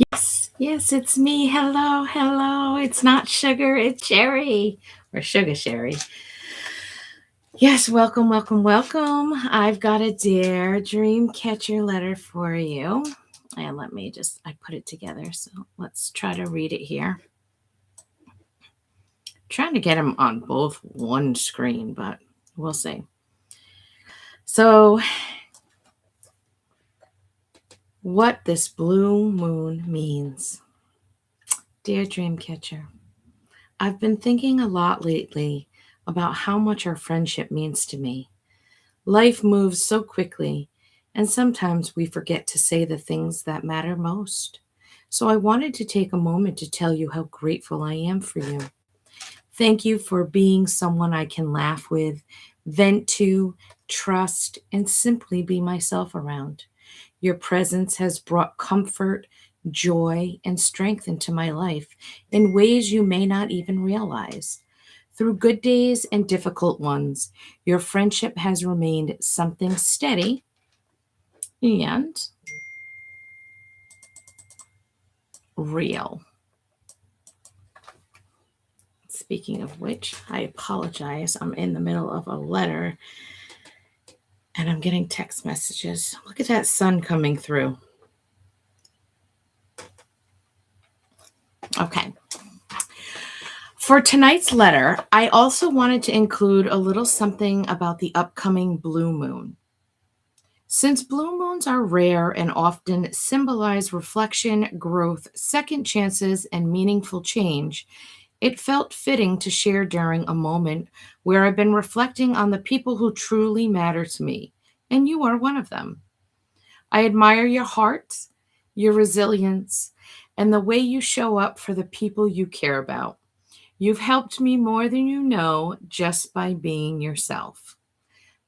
Yes, it's me. Hello, hello. It's not sugar, it's Sherry or Sugar Sherry. Yes, welcome, welcome, welcome. I've got a Dear Dream Catcher letter for you. And I put it together. So let's try to read it here. Trying to get them on both one screen, but we'll see. So, what this blue moon means. Dear Dreamcatcher, I've been thinking a lot lately about how much our friendship means to me. Life moves so quickly, and sometimes we forget to say the things that matter most. So I wanted to take a moment to tell you how grateful I am for you. Thank you for being someone I can laugh with, vent to, trust, and simply be myself around. Your presence has brought comfort, joy, and strength into my life in ways you may not even realize. Through good days and difficult ones, your friendship has remained something steady and real. Speaking of which, I apologize. I'm in the middle of a letter and I'm getting text messages. Look at that sun coming through. Okay. For tonight's letter, I also wanted to include a little something about the upcoming blue moon. Since blue moons are rare and often symbolize reflection, growth, second chances, and meaningful change, it felt fitting to share during a moment where I've been reflecting on the people who truly matter to me, and you are one of them. I admire your heart, your resilience, and the way you show up for the people you care about. You've helped me more than you know just by being yourself.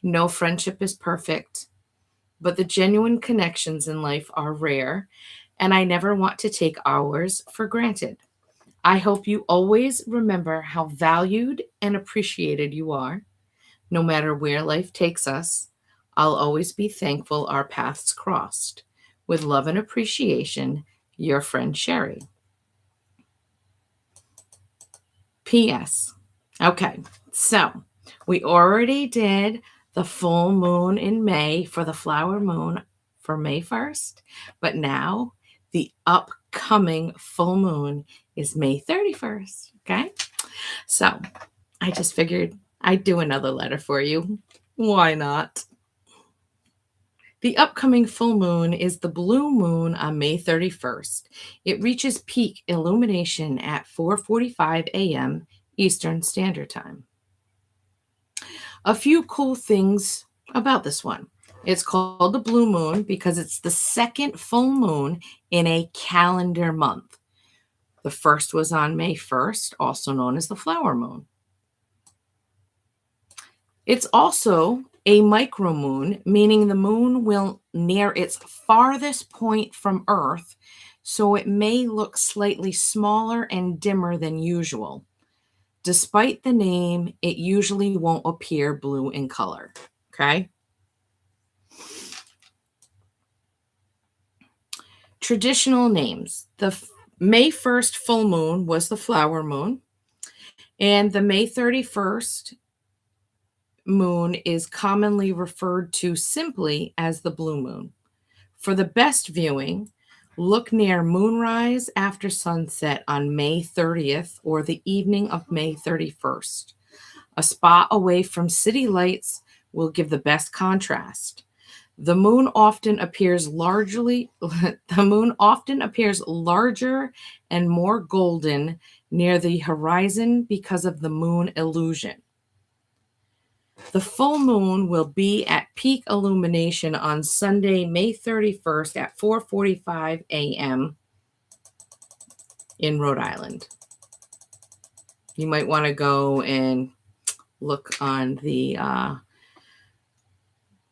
No friendship is perfect, but the genuine connections in life are rare, and I never want to take ours for granted. I hope you always remember how valued and appreciated you are. No matter where life takes us, I'll always be thankful our paths crossed. With love and appreciation, your friend Sherry. P.S. Okay, so we already did the full moon in May for the flower moon for May 1st, but now the upcoming full moon is May 31st. Okay, so I just figured I'd do another letter for you. Why not? The upcoming full moon is the blue moon on May 31st. It reaches peak illumination at 4:45 a.m. Eastern Standard Time. A few cool things about this one. It's called the blue moon because it's the second full moon in a calendar month. The first was on May 1st, also known as the flower moon. It's also a micromoon, meaning the moon will near its farthest point from Earth, so it may look slightly smaller and dimmer than usual. Despite the name, it usually won't appear blue in color. Okay. Traditional names. The May 1st full moon was the flower moon, and the May 31st moon is commonly referred to simply as the blue moon. For the best viewing, look near moonrise after sunset on May 30th or the evening of May 31st. A spot away from city lights will give the best contrast. The moon often appears larger and more golden near the horizon because of the moon illusion. The full moon will be at peak illumination on Sunday, May 31st at 4:45 a.m. in Rhode Island. You might want to go and look on the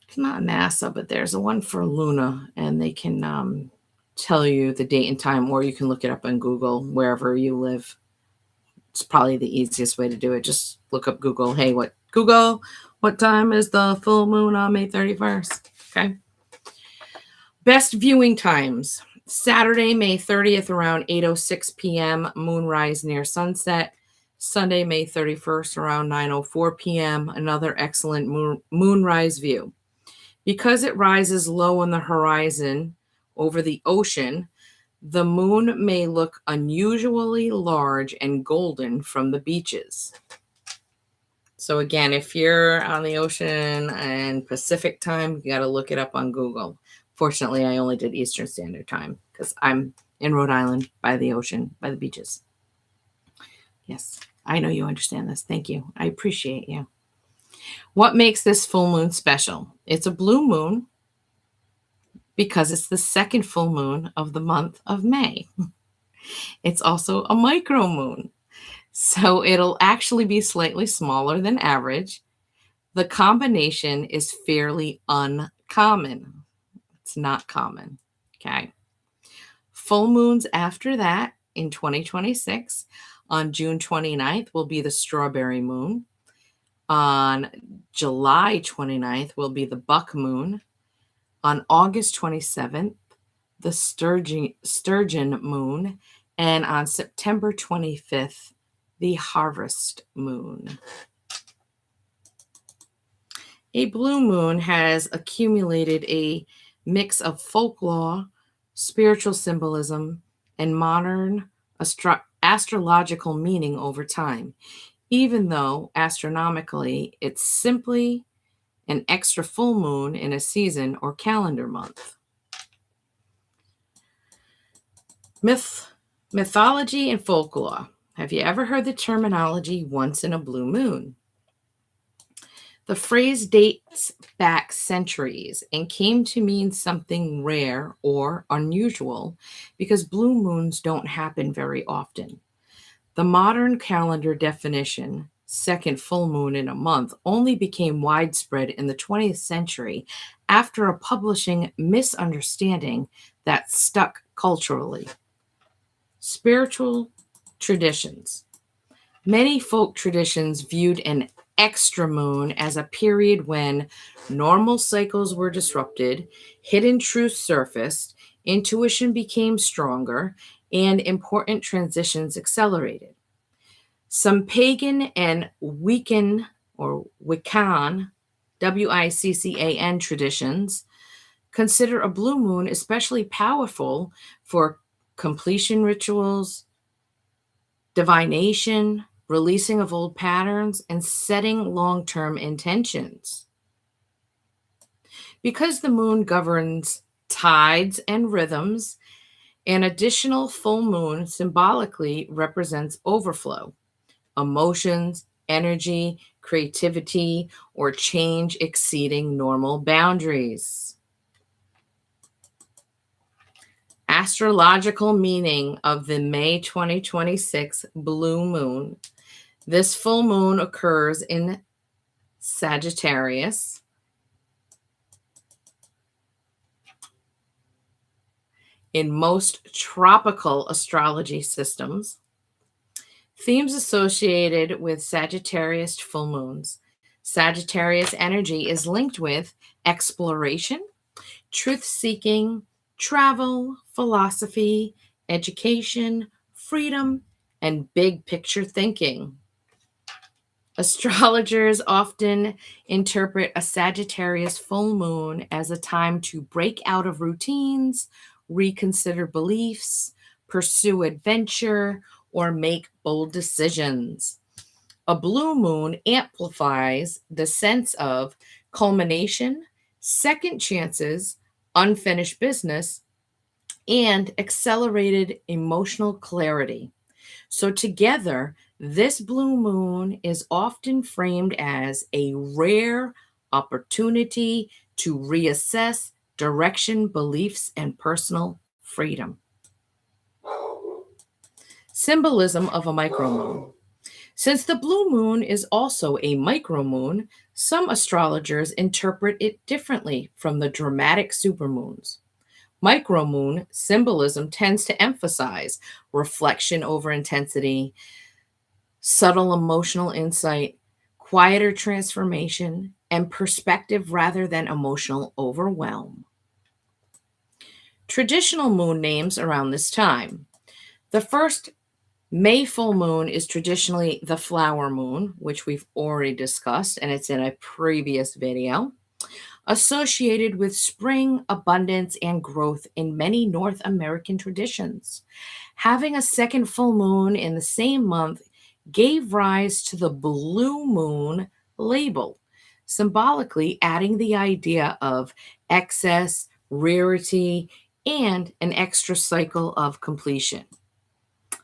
it's not NASA, but there's a one for Luna, and they can tell you the date and time, or you can look it up on Google wherever you live. It's probably the easiest way to do it. Just look up Google. Hey, what time is the full moon on May 31st? Okay. Best viewing times. Saturday, May 30th, around 8:06 p.m., moonrise near sunset. Sunday, May 31st, around 9:04 p.m., another excellent moonrise view. Because it rises low on the horizon over the ocean, the moon may look unusually large and golden from the beaches. So again, if you're on the ocean and Pacific time, you got to look it up on Google. Fortunately, I only did Eastern Standard Time because I'm in Rhode Island by the ocean, by the beaches. Yes, I know you understand this. Thank you. I appreciate you. What makes this full moon special? It's a blue moon because it's the second full moon of the month of May. It's also a micro moon, so it'll actually be slightly smaller than average. The combination is fairly uncommon. It's not common. Okay. Full moons after that in 2026 on June 29th will be the strawberry moon. On July 29th will be the buck moon. On August 27th, the sturgeon moon. And on September 25th, the harvest moon. A blue moon has accumulated a mix of folklore, spiritual symbolism, and modern astrological meaning over time, even though astronomically it's simply an extra full moon in a season or calendar month. Mythology and folklore. Have you ever heard the terminology once in a blue moon? The phrase dates back centuries and came to mean something rare or unusual because blue moons don't happen very often. The modern calendar definition, second full moon in a month, only became widespread in the 20th century after a publishing misunderstanding that stuck culturally. Spiritual traditions. Many folk traditions viewed an extra moon as a period when normal cycles were disrupted, hidden truths surfaced, intuition became stronger, and important transitions accelerated. Some pagan and Wiccan or Wiccan, Wiccan traditions consider a blue moon especially powerful for completion rituals, divination, releasing of old patterns, and setting long-term intentions. Because the moon governs tides and rhythms, an additional full moon symbolically represents overflow, emotions, energy, creativity, or change exceeding normal boundaries. Astrological meaning of the May 2026 blue moon. This full moon occurs in Sagittarius. In most tropical astrology systems, themes associated with Sagittarius full moons. Sagittarius energy is linked with exploration, truth seeking, travel, philosophy, education, freedom, and big picture thinking. Astrologers often interpret a Sagittarius full moon as a time to break out of routines, reconsider beliefs, pursue adventure, or make bold decisions. A blue moon amplifies the sense of culmination, second chances, unfinished business, and accelerated emotional clarity. So, together, this blue moon is often framed as a rare opportunity to reassess direction, beliefs, and personal freedom. Symbolism of a micromoon. Since the blue moon is also a micromoon, some astrologers interpret it differently from the dramatic supermoons. Micromoon symbolism tends to emphasize reflection over intensity, subtle emotional insight, quieter transformation, and perspective rather than emotional overwhelm. Traditional moon names around this time. The first May full moon is traditionally the flower moon, which we've already discussed, and it's in a previous video, associated with spring, abundance, and growth in many North American traditions. Having a second full moon in the same month gave rise to the blue moon label, symbolically adding the idea of excess, rarity, and an extra cycle of completion.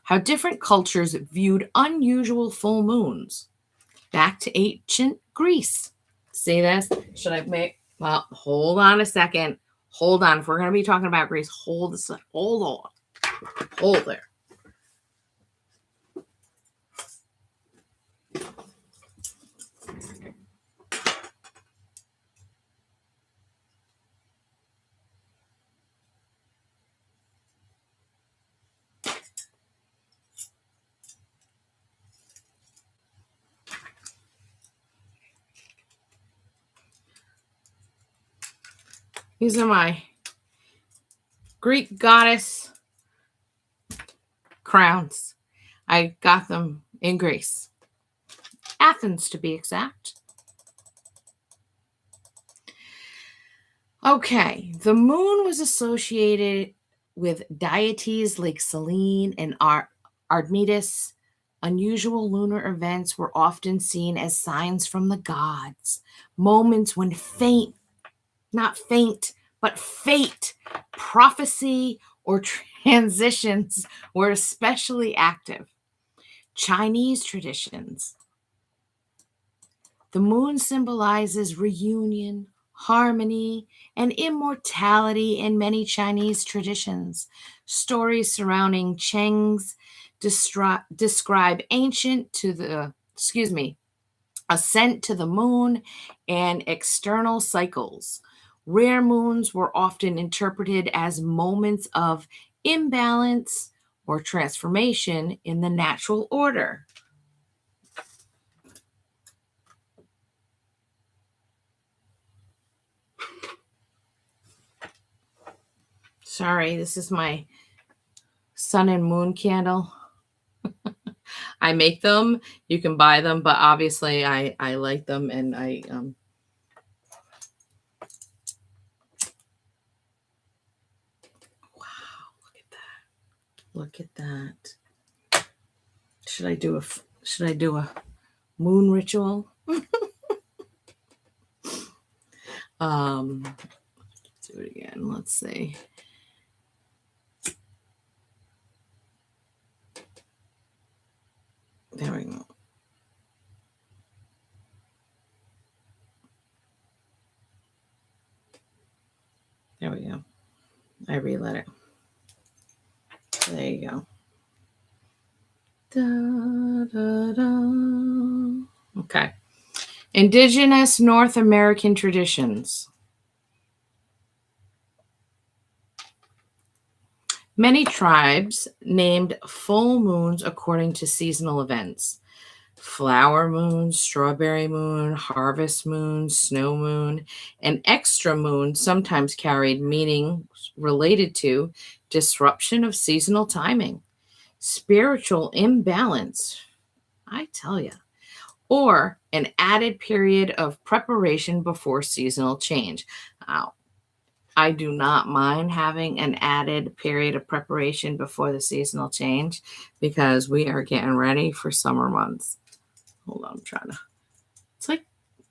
How different cultures viewed unusual full moons. Back to ancient Greece. See this? Should I make? Well, hold on a second. Hold on. If we're going to be talking about Greece, hold on. Hold there. These are my Greek goddess crowns. I got them in Greece. Athens, to be exact. Okay, the moon was associated with deities like Selene and Artemis. Unusual lunar events were often seen as signs from the gods, moments when not faint, but fate, prophecy, or transitions were especially active. Chinese traditions. The moon symbolizes reunion, harmony, and immortality in many Chinese traditions. Stories surrounding Cheng's describe ascent to the moon and external cycles. Rare moons were often interpreted as moments of imbalance or transformation in the natural order. Sorry, this is my sun and moon candle. I make them. You can buy them, but obviously I like them, and I wow, look at that. Should I do a moon ritual? Let's do it again. Let's see. There we go. There we go. I relit it. There you go. Da, da, da. Okay. Indigenous North American traditions. Many tribes named full moons according to seasonal events. Flower moon, strawberry moon, harvest moon, snow moon, and extra moon sometimes carried meanings related to disruption of seasonal timing, spiritual imbalance, I tell you, or an added period of preparation before seasonal change. Now, I do not mind having an added period of preparation before the seasonal change because we are getting ready for summer months. Hold on, I'm trying to. It's like,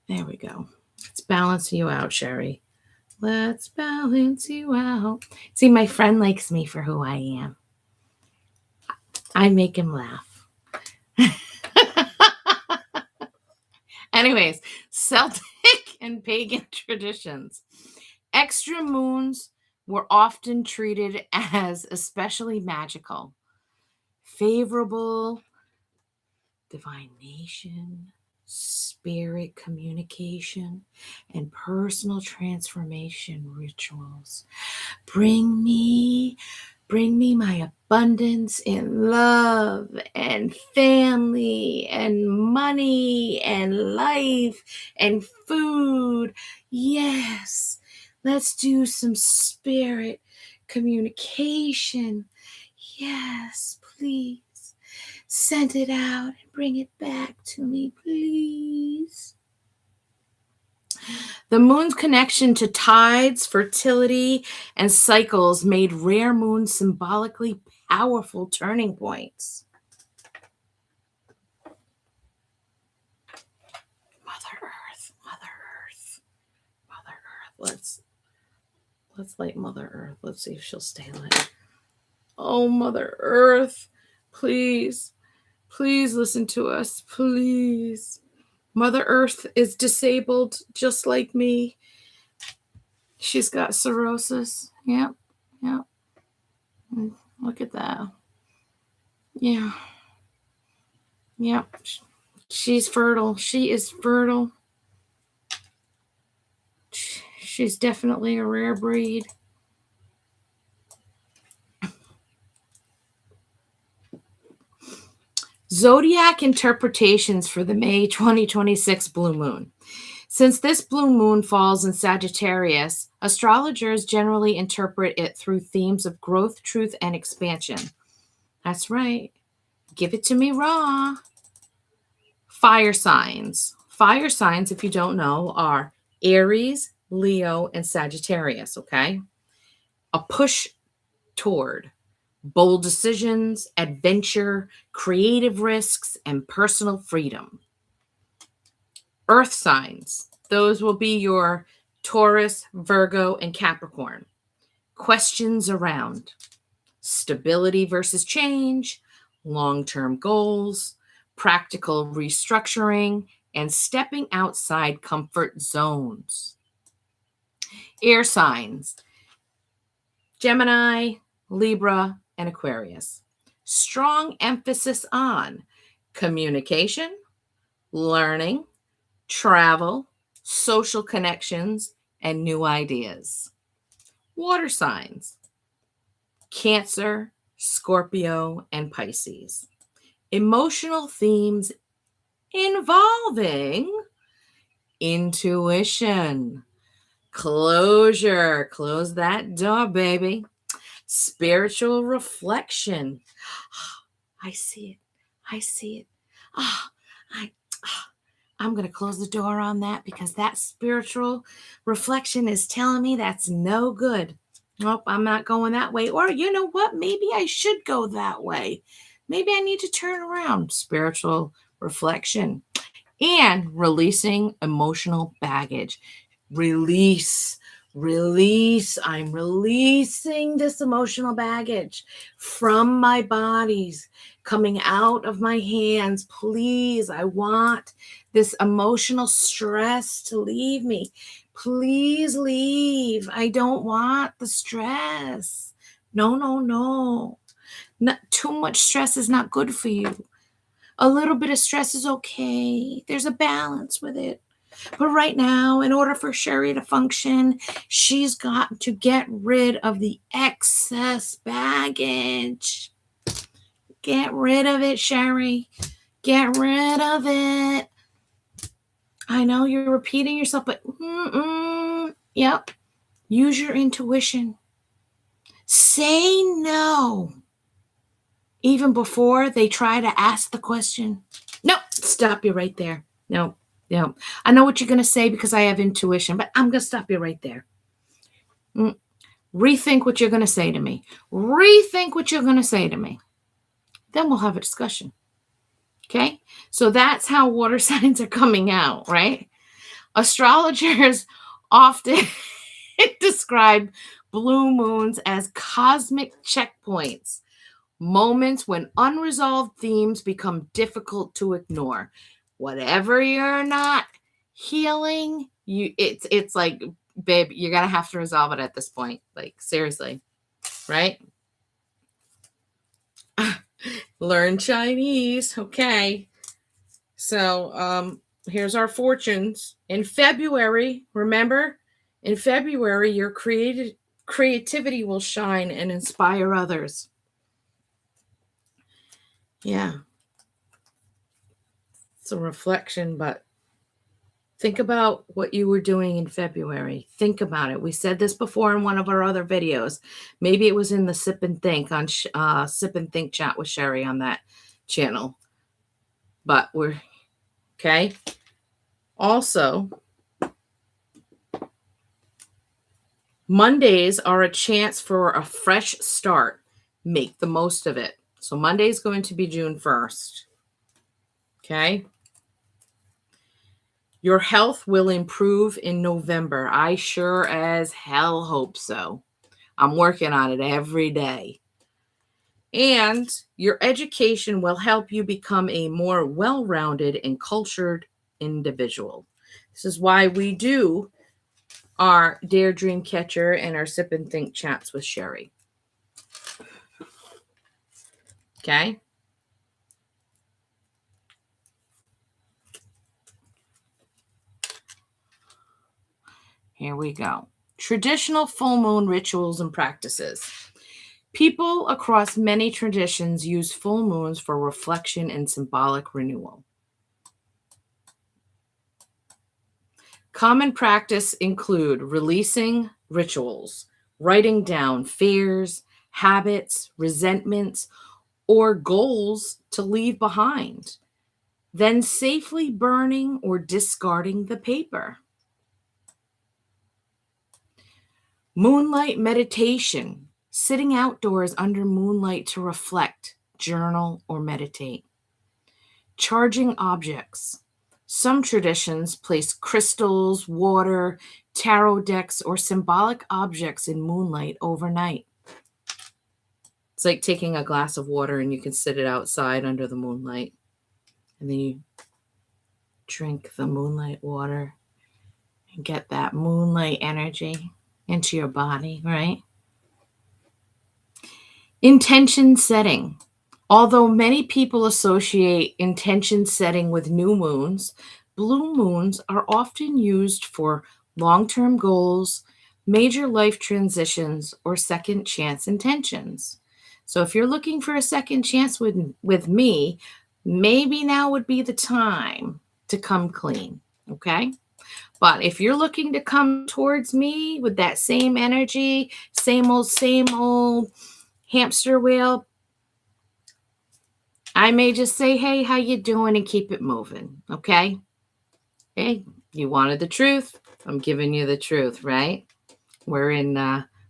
there we go. Let's balance you out, Sherry. Let's balance you out. See, my friend likes me for who I am. I make him laugh. Anyways, Celtic and pagan traditions. Extra moons were often treated as especially magical, favorable, divination, spirit communication, and personal transformation rituals. Bring me my abundance in love and family and money and life and food. Yes, let's do some spirit Communication. Yes, please. Send it out and bring it back to me, please. The moon's connection to tides, fertility, and cycles made rare moons symbolically powerful turning points. Mother Earth, Mother Earth, Mother Earth. Let's light Mother Earth. Let's see if she'll stay lit. Oh, Mother Earth, please, please listen to us, please. Mother Earth is disabled just like me. She's got cirrhosis. Yep. Yep. Look at that. Yeah. Yep. She's fertile. She is fertile. She's definitely a rare breed. Zodiac interpretations for the May 2026 blue moon. Since this blue moon falls in Sagittarius, astrologers generally interpret it through themes of growth, truth, and expansion. That's right. Give it to me raw. Fire signs. Fire signs, if you don't know, are Aries, Leo, and Sagittarius, okay? A push toward bold decisions, adventure, creative risks, and personal freedom. Earth signs. Those will be your Taurus, Virgo, and Capricorn. Questions around stability versus change, long-term goals, practical restructuring, and stepping outside comfort zones. Air signs. Gemini, Libra, and Aquarius. Strong emphasis on communication, learning, travel, social connections, and new ideas. Water signs. Cancer, Scorpio, and Pisces. Emotional themes involving intuition, closure, close that door, baby. Spiritual reflection. I see it. I see it. I'm going to close the door on that because that spiritual reflection is telling me that's no good. Nope, I'm not going that way. Or you know what? Maybe I should go that way. Maybe I need to turn around. Spiritual reflection and releasing emotional baggage. Release. I'm releasing this emotional baggage from my bodies, coming out of my hands. Please, I want this emotional stress to leave me. Please leave. I don't want the stress. No. Too much stress is not good for you. A little bit of stress is okay. There's a balance with it. But right now, in order for Sherry to function, she's got to get rid of the excess baggage. Get rid of it, Sherry. Get rid of it. I know you're repeating yourself, but yep. Use your intuition. Say no. Even before they try to ask the question. Nope, stop you right there. Nope. I know what you're going to say because I have intuition, but I'm going to stop you right there. Rethink what you're going to say to me. Then we'll have a discussion. Okay? So that's how water signs are coming out, right? Astrologers often describe blue moons as cosmic checkpoints, moments when unresolved themes become difficult to ignore. Whatever you're not healing, it's like, babe, you're gonna have to resolve it at this point. Like, seriously, right? Learn Chinese. Okay. So here's our fortunes. In February, remember, in February, your creativity will shine and inspire others. Yeah. It's a reflection, but Think about what you were doing in February. Think about it. We said this before in one of our other videos. Maybe it was in the Sip and Think on Sip and Think chat with Sherry on that channel. But we're okay. Also, Mondays are a chance for a fresh start. Make the most of it. So Monday is going to be June 1st. Okay. Your health will improve in November. I sure as hell hope so. I'm working on it every day. And your education will help you become a more well rounded and cultured individual. This is why we do our Dare Dream Catcher and our Sip and Think chats with Sherry. Okay. Here we go. Traditional full moon rituals and practices. People across many traditions use full moons for reflection and symbolic renewal. Common practice include releasing rituals, writing down fears, habits, resentments, or goals to leave behind, then safely burning or discarding the paper. Moonlight meditation, sitting outdoors under moonlight to reflect, journal, or meditate. Charging objects. Some traditions place crystals, water, tarot decks, or symbolic objects in moonlight overnight. It's like taking a glass of water and you can sit it outside under the moonlight. And then you drink the moonlight water and get that moonlight energy into your body, right? Intention setting. Although many people associate intention setting with new moons, blue moons are often used for long term goals, major life transitions, or second chance intentions. So if you're looking for a second chance with me, maybe now would be the time to come clean. Okay. But if you're looking to come towards me with that same energy, same old hamster wheel, I may just say, hey, how you doing, and keep it moving. Okay. Hey, you wanted the truth. I'm giving you the truth, right? We're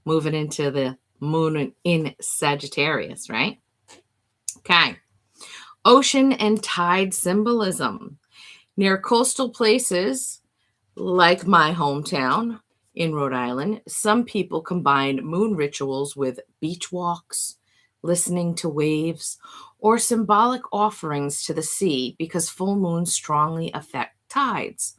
moving into the moon in Sagittarius, right? Okay. Ocean and tide symbolism. Near coastal places, like my hometown in Rhode Island, some people combine moon rituals with beach walks, listening to waves, or symbolic offerings to the sea because full moons strongly affect tides.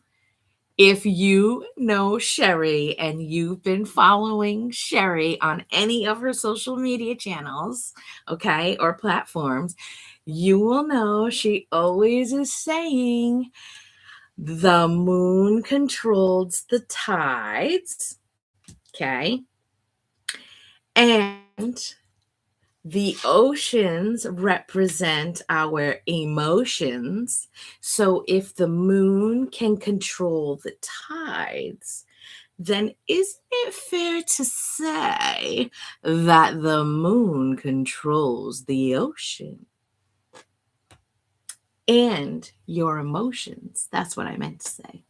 If you know Sherry and you've been following Sherry on any of her social media channels, okay, or platforms, you will know she always is saying the moon controls the tides, okay, and the oceans represent our emotions. So if the moon can control the tides, then isn't it fair to say that the moon controls the ocean and your emotions? That's what I meant to say.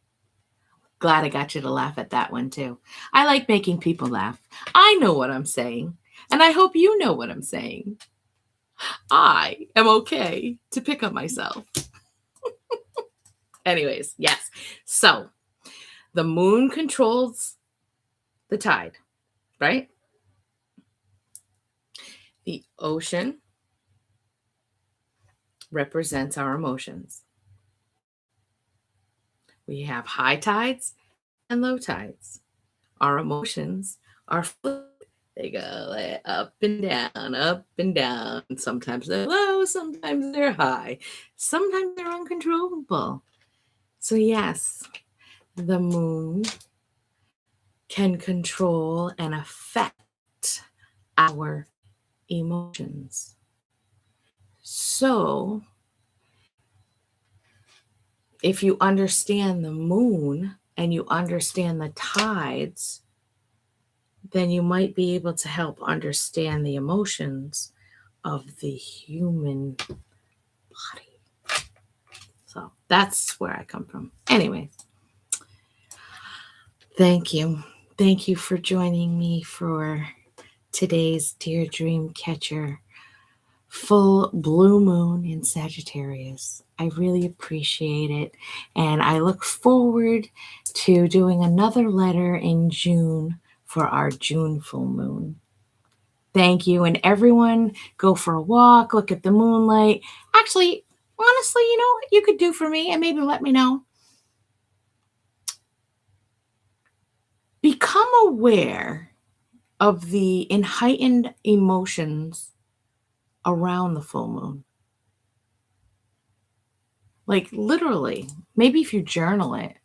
Glad I got you to laugh at that one too. I like making people laugh. I know what I'm saying, and I hope you know what I'm saying. I am okay to pick on myself. Anyways, yes. So the moon controls the tide, right? The ocean represents our emotions. We have high tides and low tides. Our emotions are fluid. They go up and down, up and down. Sometimes they're low, sometimes they're high, sometimes they're uncontrollable. So, yes, the moon can control and affect our emotions. So, if you understand the moon and you understand the tides, then you might be able to help understand the emotions of the human body. So that's where I come from. Anyways, thank you. Thank you for joining me for today's Dear Dream Catcher full blue moon in Sagittarius. I really appreciate it. And I look forward to doing another letter in June for our June full moon. Thank you. And everyone, go for a walk, look at the moonlight. Actually, honestly, you know what you could do for me and maybe let me know? Become aware of the heightened emotions around the full moon. Like literally, maybe if you journal it,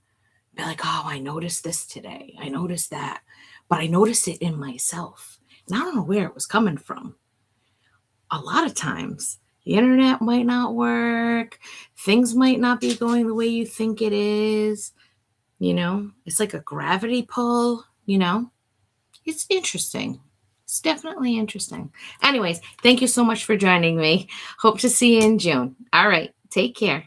be like, oh, I noticed this today. I noticed that. But I noticed it in myself. And I don't know where it was coming from. A lot of times, the internet might not work. Things might not be going the way you think it is. You know, it's like a gravity pull, you know. It's interesting. It's definitely interesting. Anyways, thank you so much for joining me. Hope to see you in June. All right. Take care.